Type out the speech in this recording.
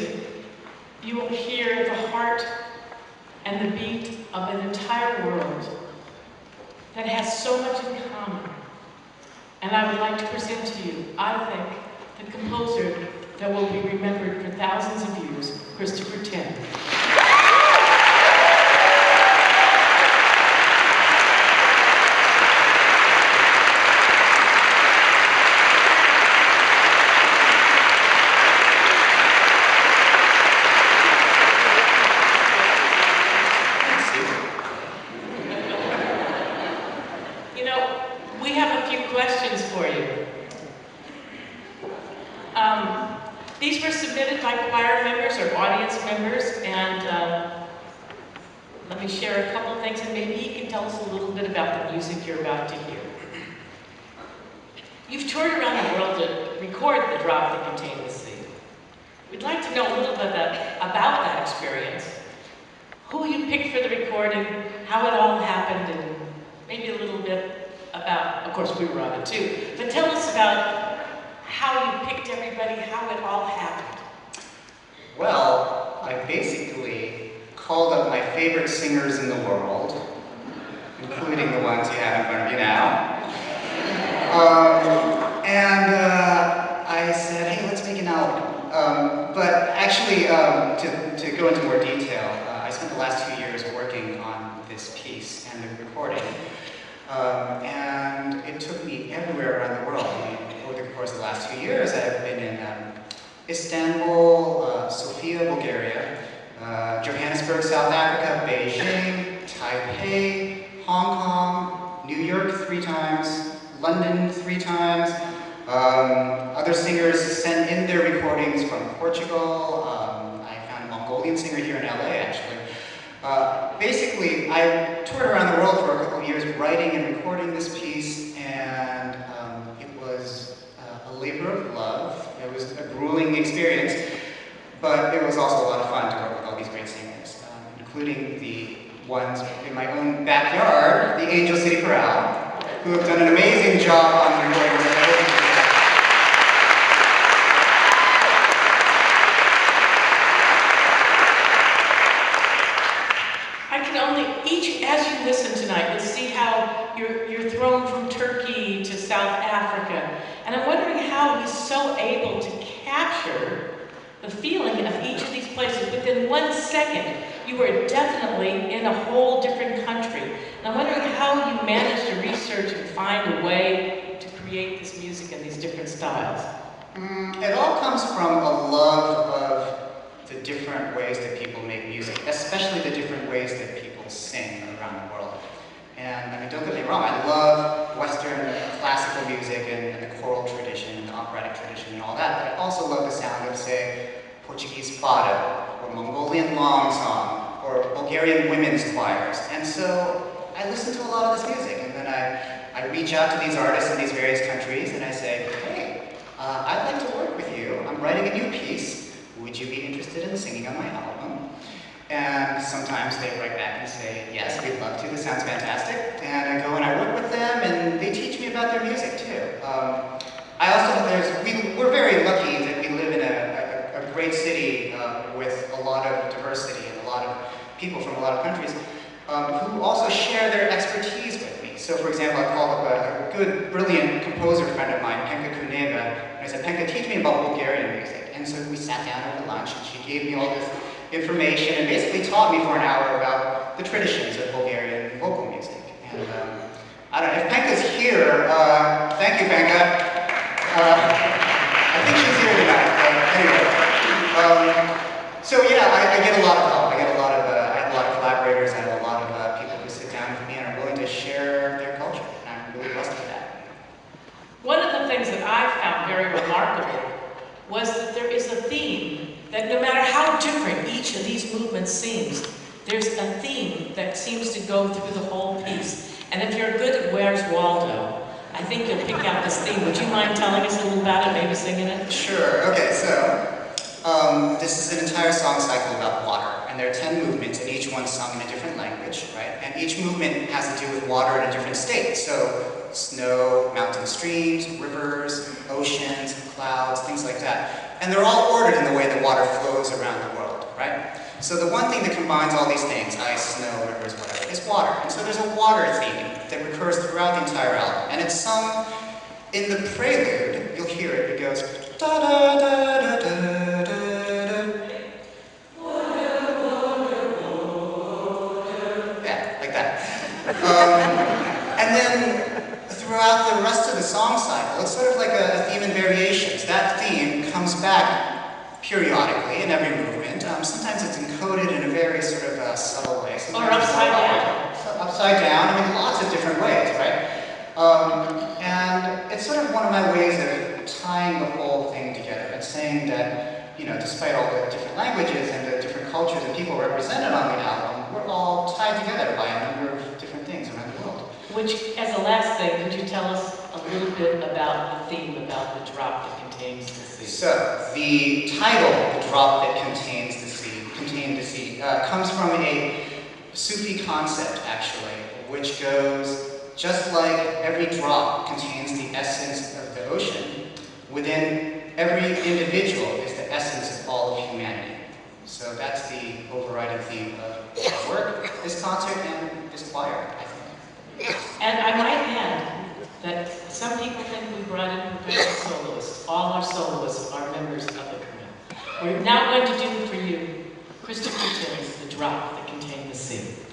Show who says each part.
Speaker 1: music, you will hear the heart and the beat of an entire world that has so much in common. And I would like to present to you, I think, the composer that will be remembered for thousands of years, Christopher Tin. These were submitted by choir members or audience members, and let me share a couple things, and maybe you can tell us a little bit about the music you're about to hear. You've toured around the world to record the drop that contained the sea. We'd like to know a little bit about that experience, who you picked for the recording, how it all happened, and maybe a little bit about, of course we were on it too, but tell us about how you picked everybody, how it all happened.
Speaker 2: Well, I basically called up my favorite singers in the world, including the ones you have in front of you now. I said, hey, let's make an album. But actually, to go into more detail, I spent the last 2 years working on this piece and the recording. And it took me everywhere around the world. I mean, over the course of the last 2 years, I've been in Istanbul, Sofia, Bulgaria, Johannesburg, South Africa, Beijing, Taipei, Hong Kong, New York 3 times, London 3 times. Other singers sent in their recordings from Portugal. I found a Mongolian singer here in LA, actually. Basically, I toured around the world for a couple of years writing and recording this piece, and it was a labor of love. It was a grueling experience, but it was also a lot of fun to work with all these great singers, including the ones in my own backyard, the Angel City Chorale, who have done an amazing job on recording this.
Speaker 1: As you listen tonight, you'll see how you're thrown from Turkey to South Africa. And I'm wondering how he's so able to capture the feeling of each of these places. Within 1 second, you were definitely in a whole different country. And I'm wondering how you managed to research and find a way to create this music in these different styles.
Speaker 2: It all comes from a love of the different ways that people make music, especially the different ways that people sing around the world. And I mean, don't get me wrong, I love Western classical music and the choral tradition, and the operatic tradition and all that, but I also love the sound of, say, Portuguese fado, or Mongolian long song, or Bulgarian women's choirs. And so I listen to a lot of this music, and then I reach out to these artists in these various countries, and I say, hey, I'd like to work with you. I'm writing a new piece. Would you be interested in singing on my album? And sometimes they write back and say, yes, we'd love to, this sounds fantastic. And I go and I work with them, and they teach me about their music too. We're very lucky that we live in a great city with a lot of diversity and a lot of people from a lot of countries who also share their expertise with me. So for example, I called up a good, brilliant composer friend of mine, Penka Kuneva, and I said, Penka, teach me about Bulgarian music. And so we sat down over lunch, and she gave me all this information and basically taught me for an hour about the traditions of Bulgarian vocal music. And I don't know, if Penka's here, thank you, Penka. I think she's here tonight, but anyway. So yeah, I get a lot of help. I have a lot of collaborators, I have a lot of people who sit down with me and are willing to share their culture, and I'm really blessed with that.
Speaker 1: One of the things that I found very remarkable was that there is a theme that no matter how different each of these movements seems, there's a theme that seems to go through the whole piece. And if you're good at Where's Waldo, I think you'll pick out this theme. Would you mind telling us a little about it, maybe singing it?
Speaker 2: Sure, okay, so this is an entire song cycle about water, and there are 10 movements, and each one's sung in a different language, right? And each movement has to do with water in a different state. So snow, mountain streams, rivers, oceans, clouds, things like that. And they're all ordered in the way that water flows goes around the world, right? So the one thing that combines all these things, ice, snow, rivers, whatever, is water. And so there's a water theme that recurs throughout the entire album. And it's sung in the prelude. You'll hear it. It goes da da da da da da da. Yeah, like that. And then throughout the rest of the song cycle, it's sort of like a theme in variations. That theme comes back periodically in every movement. Sometimes it's encoded in a very sort of subtle way.
Speaker 1: Or upside down.
Speaker 2: Upside down, I mean, lots of different ways, right? And it's sort of one of my ways of tying the whole thing together and saying that, you know, despite all the different languages and the different cultures and people represented on the album, we're all tied together by a number of different things around the world.
Speaker 1: Which, as a last thing, could you tell us a little bit about the theme, about the drop that contains the sea?
Speaker 2: So, the title, The Drop That Contains the Sea, comes from a Sufi concept, actually, which goes, just like every drop contains the essence of the ocean, within every individual is the essence of all of humanity. So that's the overriding theme of this work, this concert, and this choir, I think.
Speaker 1: And I might add that some people think we brought in professional soloists. All our soloists are members of the Chorale. We're now going to do for you Christopher Timm's The Drop That Contained the Sea.